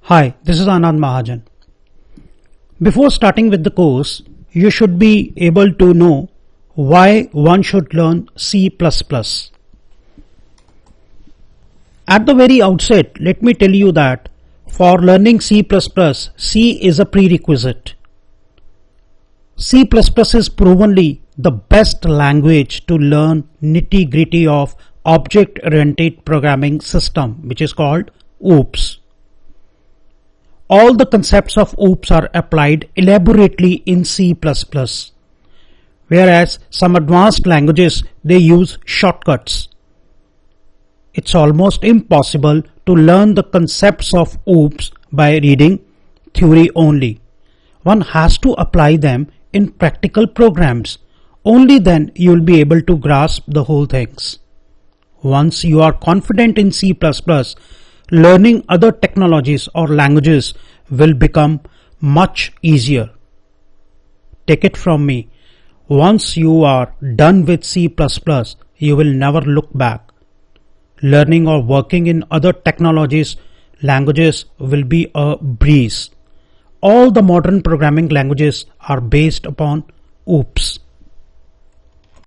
Hi, this is Anand Mahajan. Before starting with the course, you should be able to know why one should learn C++. At the very outset, let me tell you that for learning C++, C is a prerequisite. C++ is provenly the best language to learn nitty-gritty of object-oriented programming system, which is called OOPS. All the concepts of OOPS are applied elaborately in C++, whereas some advanced languages, they use shortcuts. It's almost impossible to learn the concepts of OOPS by reading theory only. One has to apply them in practical programs. Only then you will be able to grasp the whole things. Once you are confident in C++, learning other technologies or languages will become much easier. Take it from me, once you are done with C++, you will never look back. Learning or working in other technologies, languages will be a breeze. All the modern programming languages are based upon OOPS.